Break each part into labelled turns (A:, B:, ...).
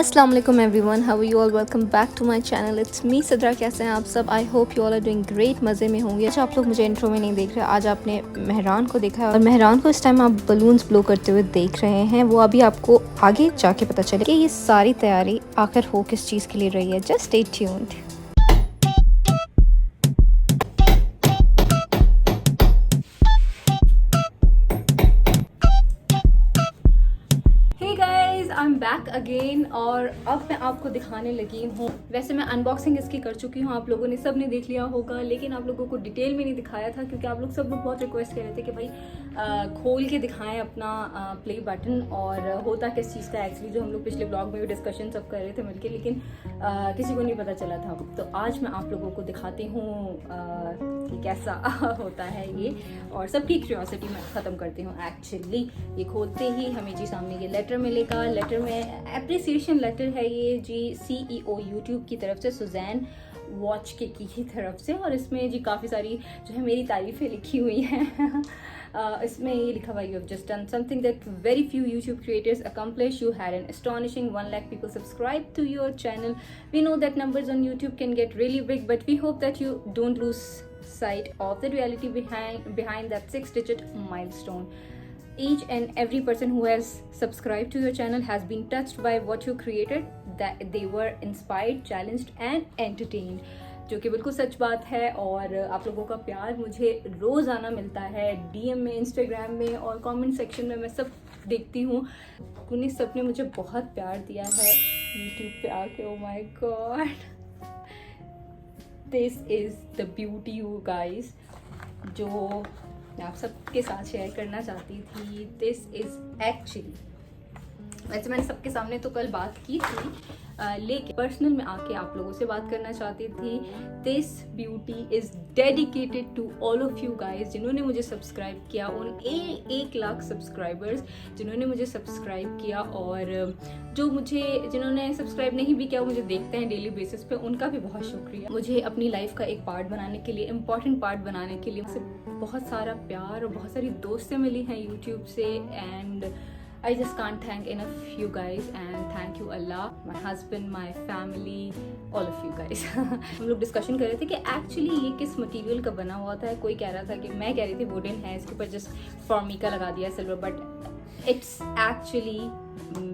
A: अस्सलाम वालेकुम everyone, how are you all, welcome back to my channel. It's me Sadra. कैसे हैं आप सब? I hope you all are doing great, मज़े में होंगे। अच्छा, आप लोग मुझे इंट्रो में नहीं देख रहे, आज आपने मेहरान को देखा है और मेहरान को इस टाइम आप बलून्स ब्लो करते हुए देख रहे हैं। वो अभी आपको आगे जाके पता चले कि ये सारी तैयारी आखिर हो किस चीज़ के लिए रही है। Just stay tuned. I am back again और अब मैं आपको दिखाने लगी हूँ। वैसे मैं अनबॉक्सिंग इसकी कर चुकी हूँ, आप लोगों ने सब ने देख लिया होगा, लेकिन आप लोगों को डिटेल में नहीं दिखाया था क्योंकि आप लोग सब लोग बहुत रिक्वेस्ट कर रहे थे कि भाई खोल के दिखाएं अपना प्ले बटन और होता किस चीज़ का एक्चुअली, जो हम लोग पिछले ब्लॉग में भी डिस्कशन सब कर रहे थे मिलके, लेकिन किसी को नहीं पता चला था। तो आज मैं आप लोगों को दिखाती हूँ कि कैसा होता है ये, और सबकी क्यूरियोसिटी मैं ख़त्म करती हूँ। एक्चुअली ये खोलते ही हमें जी सामने ये लेटर मिलेगा। लेटर में अप्रिसिएशन लेटर है ये जी CEO यूट्यूब की तरफ से, सुजैन वॉच के की तरफ से, और इसमें जी काफ़ी सारी जो है मेरी तारीफ़ें लिखी हुई हैं। इसमें ये लिखा हुआ, you have just done something that very few YouTube creators accomplish, you had an astonishing 1 lakh people subscribe to your channel. We know that numbers on YouTube can get really big, but we hope that you don't lose sight of the reality behind that 6-digit milestone. Each and every person who has subscribed to your channel has been touched by what you created, that they were inspired, challenged and entertained, जो कि बिल्कुल सच बात है। और आप लोगों का प्यार मुझे रोज़ाना मिलता है DM में, Instagram में और कमेंट सेक्शन में, मैं सब देखती हूँ। उन्हीं सब ने मुझे बहुत प्यार दिया है YouTube पे आके। Oh my God, this is the beauty you guys, जो मैं आप सबके साथ शेयर करना चाहती थी। दिस इज़ एक्चुअली, वैसे मैंने सबके सामने तो कल बात की थी, लेकिन पर्सनल में आके आप लोगों से बात करना चाहती थी। This beauty is dedicated to all of you guys, जिन्होंने मुझे सब्सक्राइब किया, उन 1 लाख सब्सक्राइबर्स जिन्होंने मुझे सब्सक्राइब किया, और जिन्होंने सब्सक्राइब नहीं भी किया, वो मुझे देखते हैं डेली बेसिस पे, उनका भी बहुत शुक्रिया। मुझे अपनी लाइफ का एक पार्ट बनाने के लिए, इम्पॉर्टेंट पार्ट बनाने के लिए बहुत सारा प्यार और बहुत सारी दोस्तें मिली हैं यूट्यूब से, and I just can't thank enough you guys, and thank you Allah, my husband, my family, all of you guys. हम लोग डिस्कशन कर रहे थे कि एक्चुअली ये किस मटेरियल का बना हुआ था। कोई कह रहा था कि, मैं कह रही थी वुडन है, इसके ऊपर जस्ट फॉर्मिका लगा दिया silver, but it's actually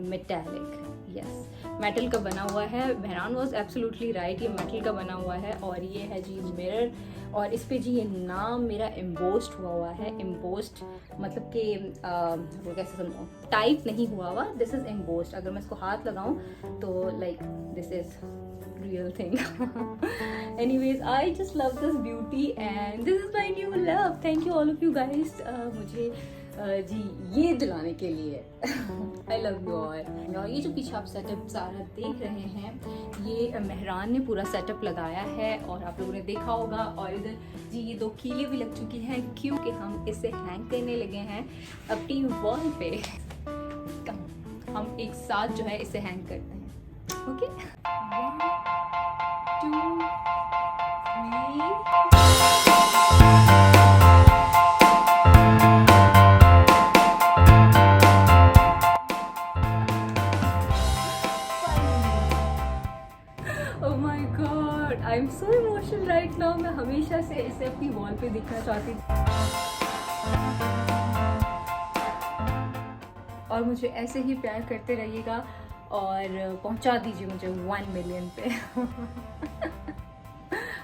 A: metallic. Yes, metal का बना हुआ है। मेहरान वॉज एब्सोल्युटली राइट, ये मेटल का बना हुआ है। और ये है जी मिरर, और इस पे जी ये नाम मेरा एम्बोस्ड हुआ है। एम्बोस्ड मतलब कि वो कैसे समझो, टाइप नहीं हुआ हुआ, दिस इज एम्बोस्ड। अगर मैं इसको हाथ लगाऊं तो like this is real thing. Anyways, I just love this beauty and this is my new love. Thank you all of you guys मुझे जी ये दिलाने के लिए। I love you all. और ये जो पीछे आप सेटअप सारा देख रहे हैं, ये मेहरान ने पूरा सेटअप लगाया है और आप लोगों ने देखा होगा। और इधर जी ये 2 कीलें भी लग चुकी हैं क्योंकि हम इसे हैंग करने लगे हैं अपनी वॉल पे। हम एक साथ जो है इसे हैंग करते हैं। Okay, 1 2 3। I am so emotional right now. मैं हमेशा से इसे अपनी वॉल पे दिखना चाहती थी, और मुझे ऐसे ही प्यार करते रहिएगा और पहुंचा दीजिए मुझे 1 मिलियन पे।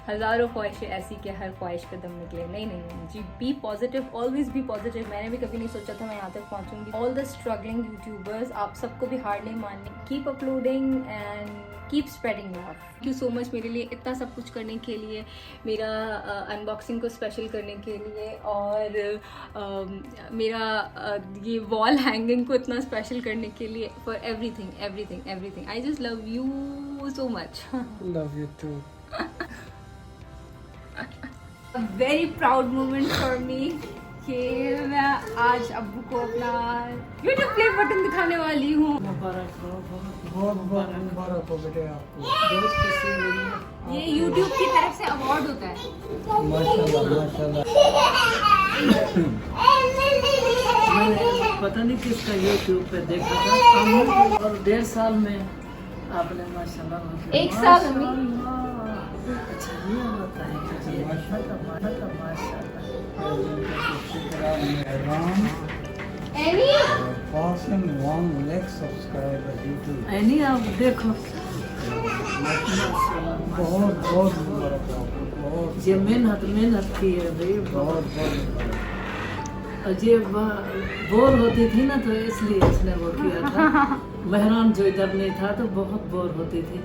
A: हज़ारों ख्वाहिशें ऐसी कि हर ख्वाहिश कदम निकले। नहीं जी, be positive, always be positive. मैंने भी कभी नहीं सोचा था मैं यहाँ तक पहुँचूंगी। ऑल द स्ट्रगलिंग यूट्यूबर्स, आप सबको भी हार्ड नहीं माननी। Keep uploading and keep spreading love. Thank you so much मेरे लिए इतना सब कुछ करने के लिए, मेरा अनबॉक्सिंग को स्पेशल करने के लिए, और मेरा ये वॉल हैंगिंग को इतना स्पेशल करने के लिए, for everything everything everything. I just love you so much.
B: Love you too.
A: A very proud moment for me कि मैं आज अब्बू को अपना YouTube प्ले बटन दिखाने वाली हूँ।
B: मुबारक हो, बहुत बहुत मुबारक हो बेटे आपको। बहुत खुशी हो रही है।
A: ये YouTube की तरफ से अवार्ड होता है।
B: माशाल्लाह माशाल्लाह। मैंने पता नहीं किसका YouTube पे देखा था, और 1.5 साल में
C: आपने माशाल्लाह
A: एक साल अम्मी।
C: अच्छा ये होता है जी, माशाल्लाह
A: any
B: passing 1 lakh subscriber YouTube।
C: नहीं आप देखो
B: बहुत बहुत मुबारक हो आपको, बहुत
C: ये मेहनत की है भाई
B: बहुत बहुत मुबारक।
C: और ये बोर होती थी ना तो इसलिए इसने वो किया था। मेहरान जो इधर नहीं था तो बहुत बोर होती थी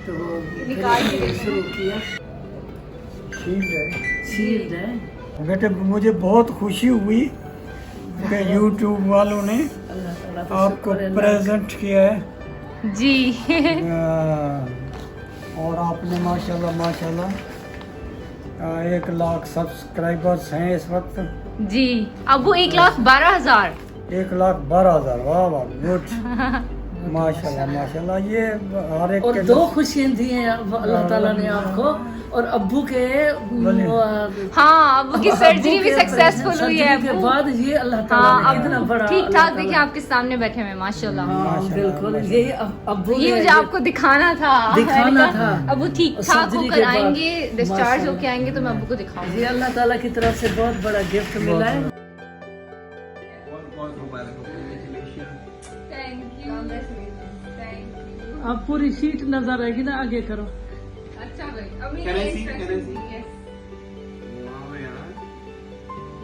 C: तो वो
A: निकाल के
C: फिर शुरू किया। शील्ड है
B: बेटे मुझे बहुत खुशी हुई कि YouTube वालों ने
C: अल्लाह ताला का
B: आपको
C: शुक्र है।
B: प्रेजेंट किया है।
A: जी
B: और आपने माशाल्लाह माशाल्लाह 1 लाख सब्सक्राइबर्स हैं इस वक्त।
A: जी अब वो 1,12,000।
B: 1,12,000 वाह वाह गुड माशाल्लाह माशाल्लाह। ये हर एक
C: और
B: के
C: 2 खुशियां दी हैं अल्लाह ताला ने आपको और अब्बू के
A: हाँ अबू की सर्जरी भी
C: के
A: सक्सेसफुल हुई है
C: सर्जरी के
A: अब्बू।
C: बाद ये अल्लाह ताला
A: हाँ
C: ने कितना बड़ा
A: ठीक
C: अल्लाह
A: ठाक
C: ताला
A: देखिए आपके सामने बैठे हुए माशाल्लाह।
C: हाँ
B: माशाल्लाह,
C: बिल्कुल
B: माशाल्लाह।
C: यही अब्बू
A: ये
C: ने
A: मुझे आपको दिखाना था
C: दिखाना
A: मैंने कहा,
C: था।
A: अबू ठीक ठाक
C: सर्जरी
A: होकर
C: के बाद।
A: आएंगे डिस्चार्ज
C: माशाल्लाह।
A: होके आएंगे तो मैं अबू को दिखाऊंगी।
C: ये अल्लाह ताला की तरफ से बहुत बड़ा गिफ्ट मिला है। अब पूरी शीट नजर आएगी ना आगे करो।
A: अच्छा भाई अभी
D: Can I see? Can I see? Wow यार,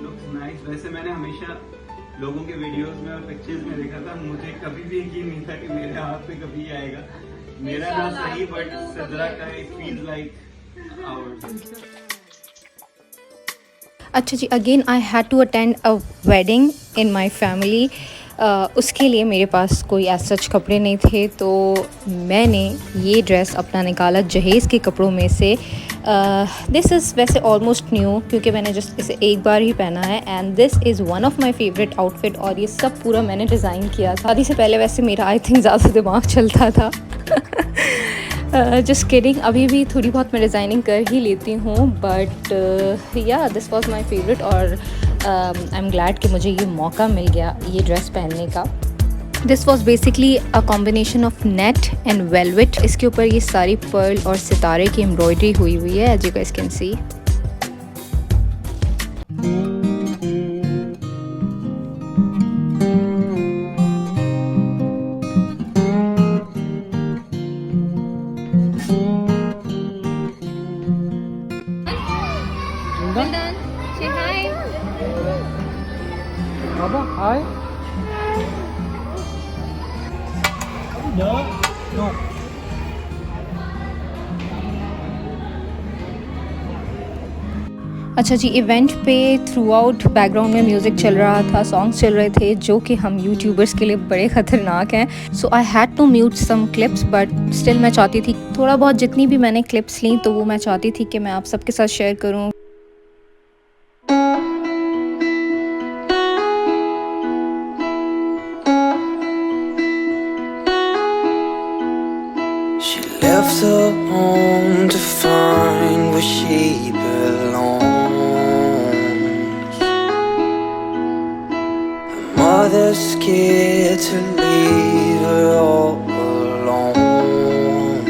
D: looks nice। वैसे मैंने हमेशा लोगों के वीडियोस में और पिक्चर्स में देखा था, मुझे कभी भी यकीन नहीं था कि मेरे हाथ पे कभी ये आएगा। मेरा ना सही बट सिद्रा का it feels like ours।
A: अच्छा जी again I had to attend a wedding in my family. उसके लिए मेरे पास कोई ऐसा सच कपड़े नहीं थे तो मैंने ये ड्रेस अपना निकाला जहेज़ के कपड़ों में से। दिस इज़ वैसे ऑलमोस्ट न्यू क्योंकि मैंने जस्ट इसे एक बार ही पहना है and this is one of my favourite outfit और ये सब पूरा मैंने डिज़ाइन किया था। शादी से पहले वैसे मेरा आई थिंक ज़्यादा दिमाग चलता था जस्ट किडिंग। अभी भी थोड़ी बहुत मैं डिज़ाइनिंग कर ही लेती हूँ बट या दिस वाज माय फेवरेट और आई एम ग्लैड कि मुझे ये मौका मिल गया ये ड्रेस पहनने का। This was basically a combination of net and velvet. इसके ऊपर ये सारी पर्ल और सितारे की एम्ब्रॉयडरी हुई है as you guys can see.
B: बाबा हाय नो नो
A: अच्छा जी इवेंट पे थ्रू आउट बैकग्राउंड में म्यूज़िक चल रहा था, सॉन्ग्स चल रहे थे जो कि हम यूट्यूबर्स के लिए बड़े ख़तरनाक हैं। So I had to mute some clips but still मैं चाहती थी थोड़ा बहुत जितनी भी मैंने क्लिप्स ली तो वो मैं चाहती थी कि मैं आप सबके साथ शेयर करूँ।
E: Left her home to find where she belongs. Her mother's scared to leave her all alone.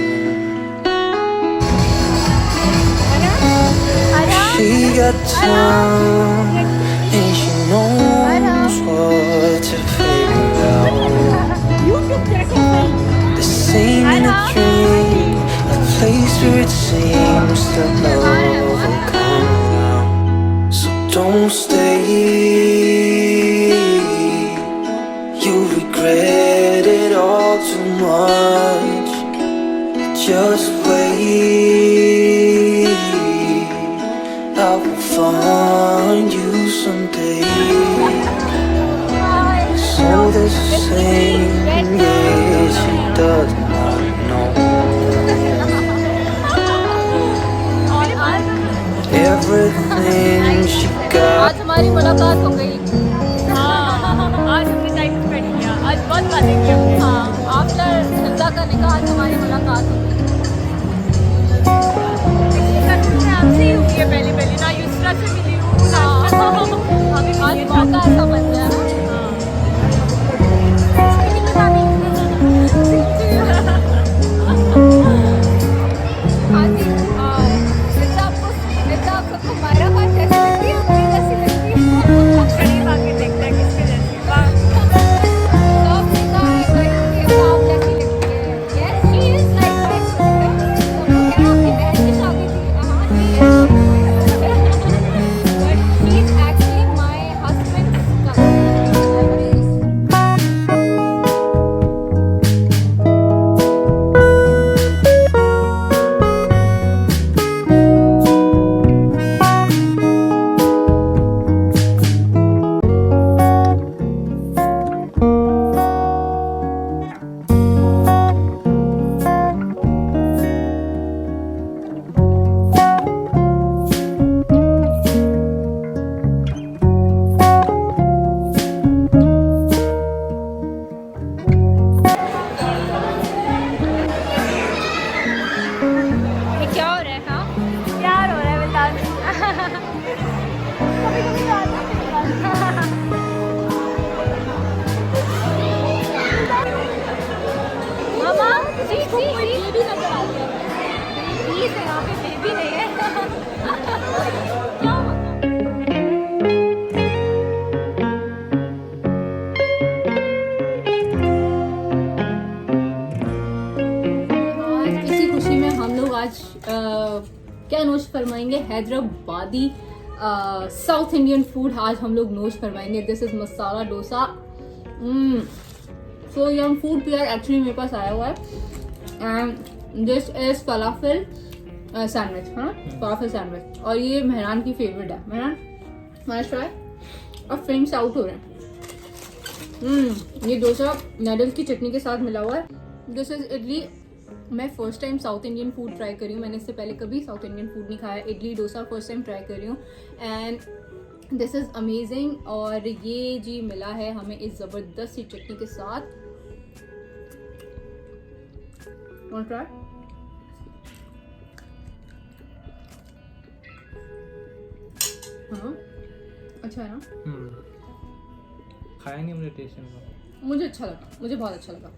E: She got time and she knows what to figure out. The same in a dream, a place where it seems that love will come around. So don't stay, you regret it all too much. Just wait, I will find you someday. So the same, yeah, she does not know. Everything she got.
A: आज हमारी मुलाकात हो गई। हाँ आज हमने time spend किया, आज बहुत बातें की हमने। हाँ आफ्टर सिद्धा का निकाह आज हमारी मुलाकात हो गई। मैं आपसे ही हुई है पहली ना युसरा से मिली हूँ ना आज मौका ऐसा बन गया। बेबी नजर आ गया। बेबी से यहाँ पे बेबी नहीं है। क्या आज इसी खुशी में हम लोग आज क्या नोश फरमाएंगे, हैदराबादी साउथ इंडियन फूड आज हम लोग नोश फरमाएंगे। This is masala dosa. So yum food PR actually मेरे पास आया हुआ है and this is falafel sandwich, हाँ फलाफल सैंडविच, और ये मेहरान की फेवरेट है। मेहरान ट्राई, और फ्रेंड्स आउट हो रहे हैं। ये डोसा नूडल्स की चटनी के साथ मिला हुआ है। This is idli. मैं first time south Indian food try कर रही हूँ, मैंने इससे पहले कभी साउथ इंडियन फूड नहीं खाया। Idli dosa first time try कर रही हूँ एंड दिस इज़ अमेजिंग। और ये जी मिला है हमें इस ज़बरदस्त सी चटनी के साथ। Want to try? हाँ अच्छा है ना?
F: खाया नहीं हमने, टेस्ट नहीं।
A: मुझे अच्छा लगा, मुझे बहुत अच्छा लगा।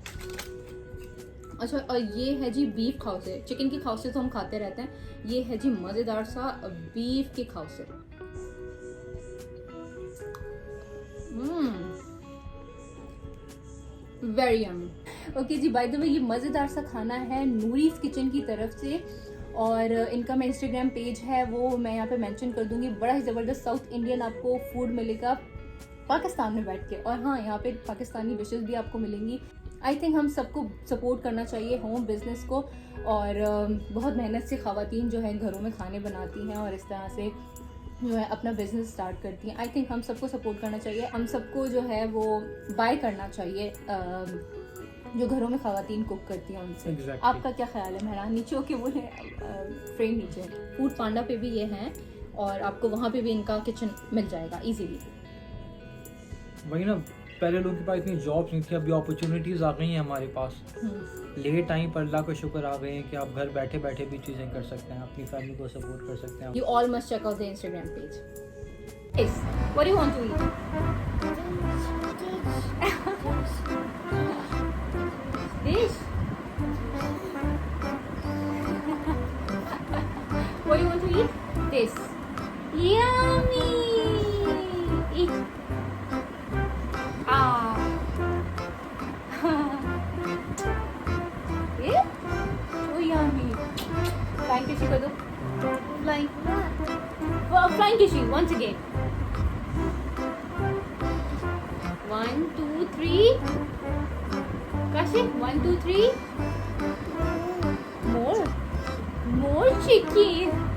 A: अच्छा, और ये है जी बीफ खाउसे। चिकन की खाउसे तो हम खाते रहते हैं, ये है जी मज़ेदार सा बीफ के खाउसे। Very yummy. ओके जी, बाय द वे ये मज़ेदार सा खाना है नूरीज़ किचन की तरफ से, और इनका मैं इंस्टाग्राम पेज है वो मैं यहाँ पे मेंशन कर दूंगी। बड़ा ही ज़बरदस्त साउथ इंडियन आपको फूड मिलेगा पाकिस्तान में बैठ के, और हाँ यहाँ पे पाकिस्तानी डिशेस भी आपको मिलेंगी। आई थिंक हम सबको सपोर्ट करना चाहिए होम बिजनेस को, और बहुत मेहनत से ख़वातीन जो है घरों में खाने बनाती हैं और इस तरह से जो है अपना बिजनेस स्टार्ट करती हैं। आई थिंक हम सबको सपोर्ट करना चाहिए, हम सबको जो है वो बाय करना चाहिए जो घरों में ख़वातीन कुक करती हैं उनसे।
F: Exactly.
A: आपका क्या ख्याल है मेहरान? नीचे होके बोले, फ्रेम नीचे। फूड पांडा पे भी ये हैं, और आपको वहाँ पे भी इनका किचन मिल जाएगा इजीली।
F: वही ना, पहले लोगों के पास इतनी जॉब्स नहीं थी, अभी अपॉर्चुनिटीज आ गई हैं हमारे पास। लेट आई पर अल्लाह का शुक्र आ गए हैं कि आप घर बैठे बैठे भी चीज़ें कर सकते हैं, अपनी फैमिली को सपोर्ट कर सकते हैं।
A: You all must check out the Instagram page. Yes. What do you want to eat? Dish. What do you want to eat? This. Yummy. Eat. Ah. Yeah. So yummy. Flying kissing कर दो. Flying. Well, flying kissing once again. 1, 2, 3. Kashif, 1, 2, 3. More chicken.